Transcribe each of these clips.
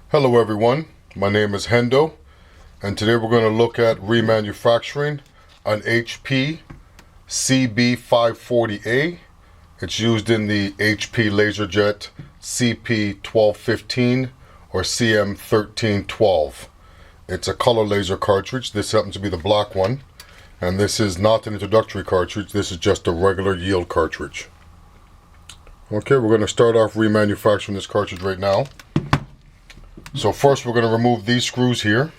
Hello everyone, my name is Hendo, and today we're going to look at remanufacturing an HP CB540A. It's used in the HP laserjet CP1215 or CM1312. It's a color laser cartridge. This happens to be the black one, and this is not an introductory cartridge. This is just a regular yield cartridge. Okay, we're going to start off remanufacturing this cartridge right now. So first we're going to remove these screws here,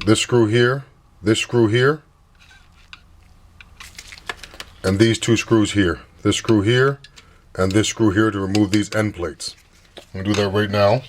this screw here, this screw here, and these two screws here, this screw here, and this screw here, to remove these end plates. I'm going to do that right now.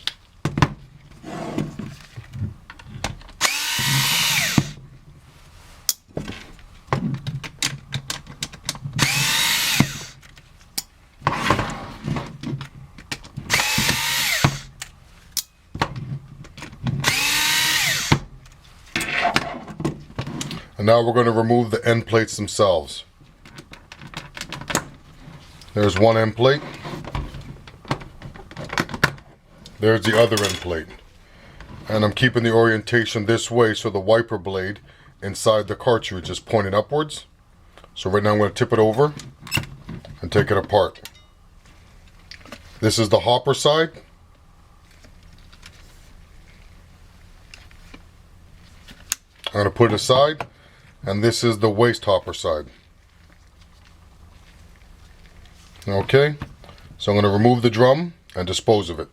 And now we're going to remove the end plates themselves. There's one end plate. There's the other end plate. And I'm keeping the orientation this way so the wiper blade inside the cartridge is pointing upwards. So right now I'm going to tip it over and take it apart. This is the hopper side. I'm going to put it aside. And this is the waste hopper side. Okay, so I'm going to remove the drum and dispose of it.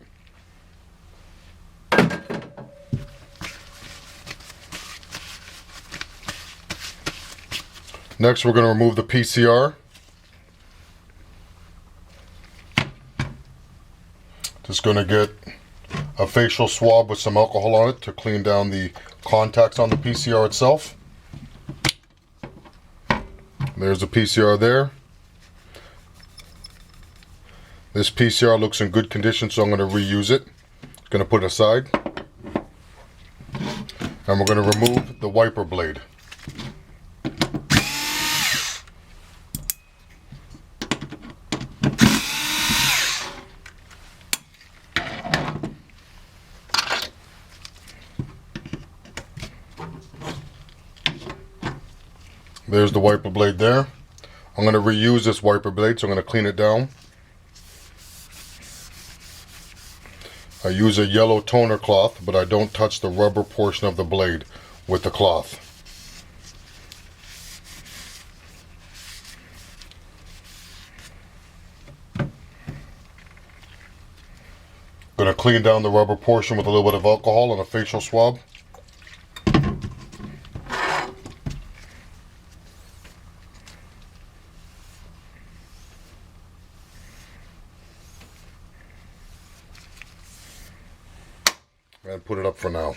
Next we're going to remove the PCR. Just going to get a facial swab with some alcohol on it to clean down the contacts on the PCR itself. There's the PCR there. This PCR looks in good condition, so I'm going to reuse it. Going to put it aside. And we're going to remove the wiper blade. There's the wiper blade there. I'm going to reuse this wiper blade, so I'm going to clean it down. I use a yellow toner cloth, but I don't touch the rubber portion of the blade with the cloth. I'm going to clean down the rubber portion with a little bit of alcohol and a facial swab. And put it up for now.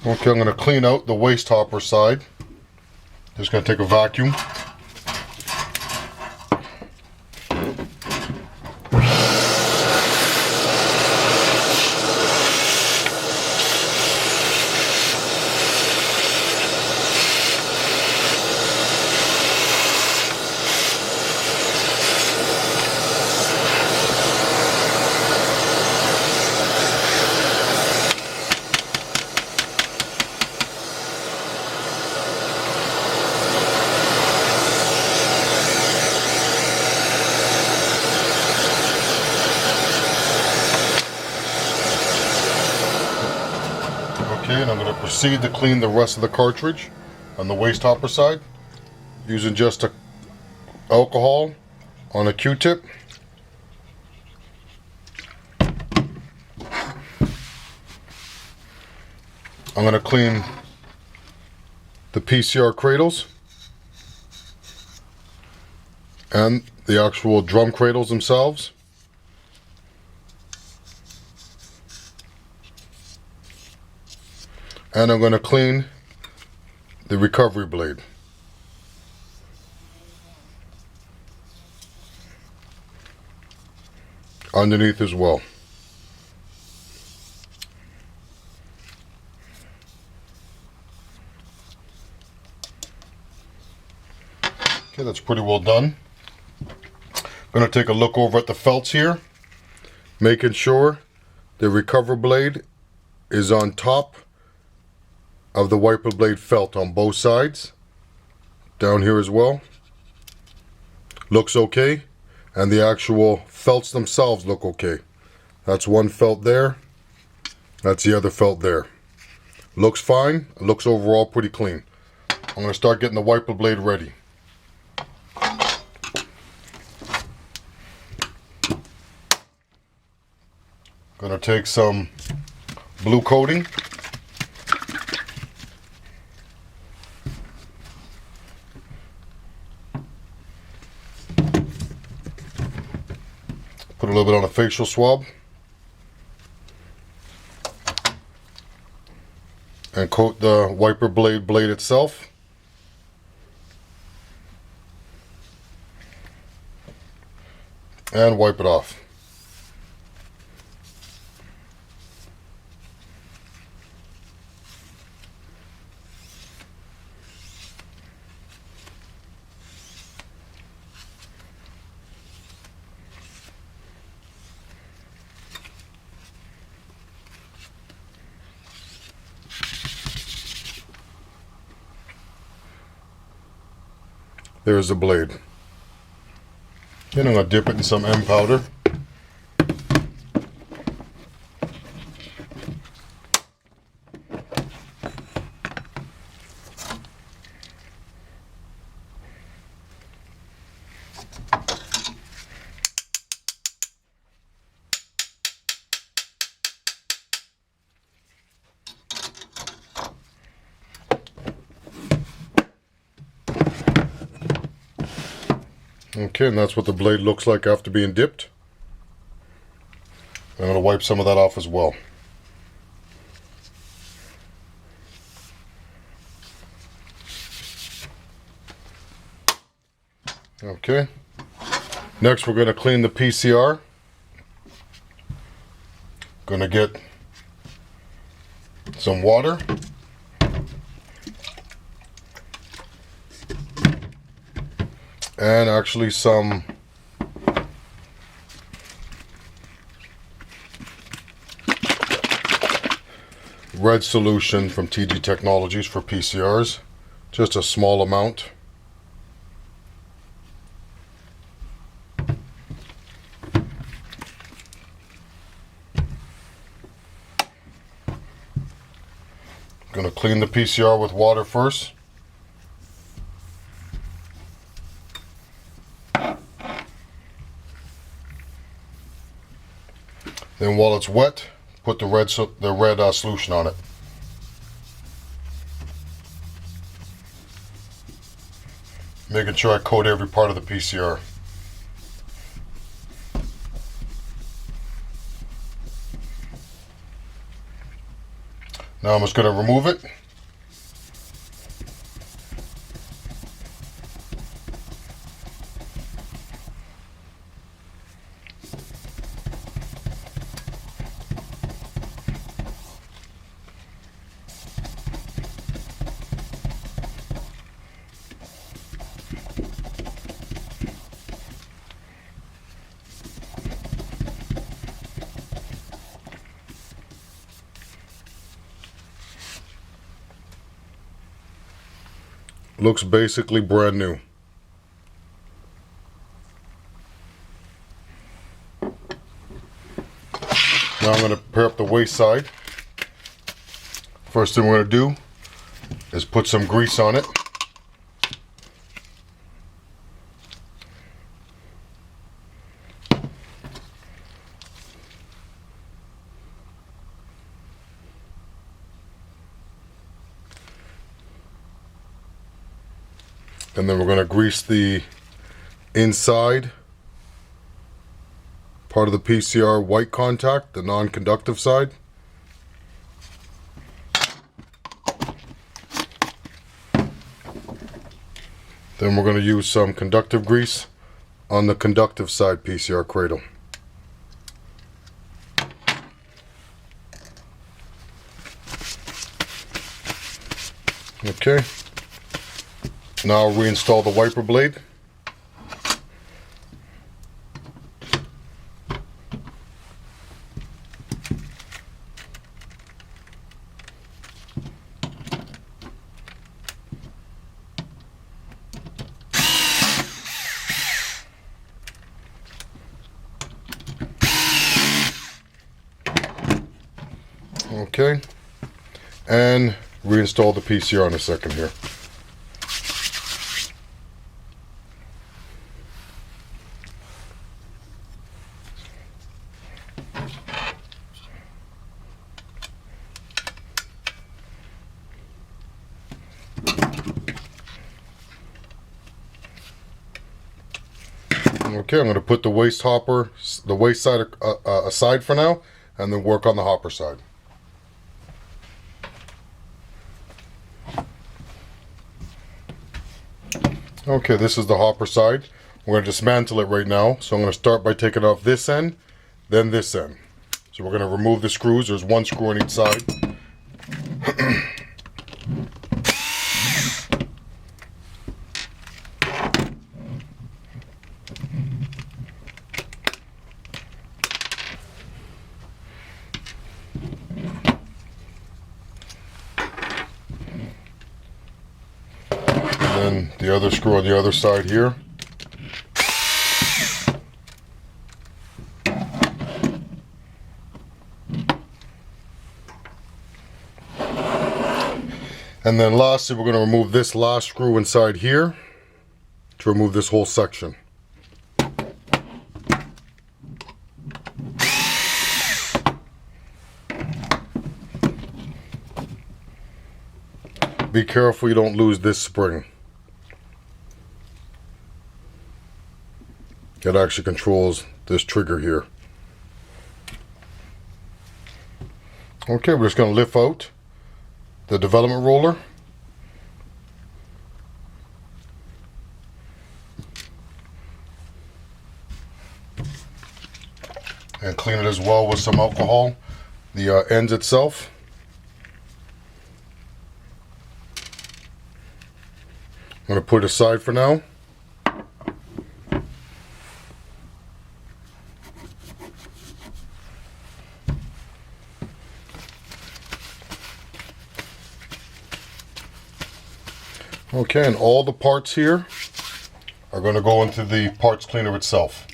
Okay, I'm going to clean out the waste hopper side. Just going to take a vacuum. Okay, and I'm going to proceed to clean the rest of the cartridge on the waste hopper side using just alcohol on a Q-tip. I'm going to clean the PCR cradles and the actual drum cradles themselves. And I'm going to clean the recovery blade. Underneath as well. Okay, that's pretty well done. I'm going to take a look over at the felts here, making sure the recover blade is on top of the wiper blade felt on both sides. Down here as well. Looks okay. And the actual felts themselves look okay. That's one felt there. That's the other felt there. Looks fine. It looks overall pretty clean. I'm going to start getting the wiper blade ready. Going to take some blue coating. Put a little bit on a facial swab. And coat the wiper blade itself. And wipe it off. There's the blade. Then I'm going to dip it in some M powder. Okay, and that's what the blade looks like after being dipped. I'm going to wipe some of that off as well. Okay. Next we're going to clean the PCR. Going to get some water. And actually some red solution from TG Technologies for PCRs. Just a small amount. Going to clean the PCR with water first. Then while it's wet, put the red solution on it. Making sure I coat every part of the PCR. Now I'm just going to remove it. Looks basically brand new. Now I'm going to prepare up the waste side. First thing we're going to do is put some grease on it. And then we're going to grease the inside part of the PCR white contact, the non-conductive side. Then we're going to use some conductive grease on the conductive side PCR cradle. Okay. Now reinstall the wiper blade. Okay, and reinstall the PCR in a second here. Okay, I'm going to put the waste side aside for now, and then work on the hopper side. Okay, this is the hopper side. We're going to dismantle it right now. So I'm going to start by taking off this end, then this end. So we're going to remove the screws. There's one screw on each side. And the other screw on the other side here. And then lastly, we're going to remove this last screw inside here to remove this whole section. Be careful you don't lose this spring. It actually controls this trigger here. Okay, we're just going to lift out the development roller. And clean it as well with some alcohol, the ends itself. I'm going to put it aside for now. Okay, and all the parts here are going to go into the parts cleaner itself.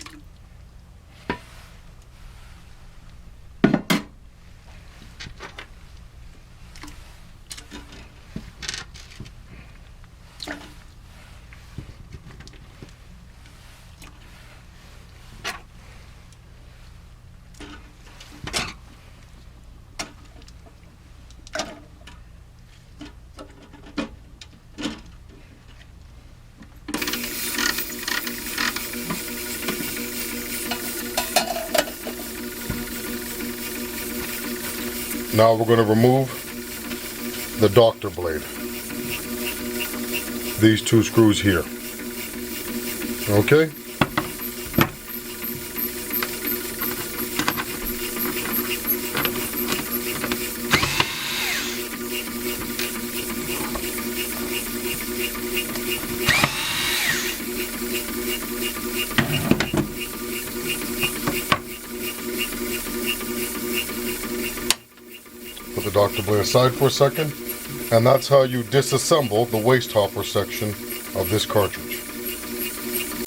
Now we're going to remove the doctor blade. These two screws here. Okay? Put the doctor blade aside for a second, and that's how you disassemble the waste hopper section of this cartridge.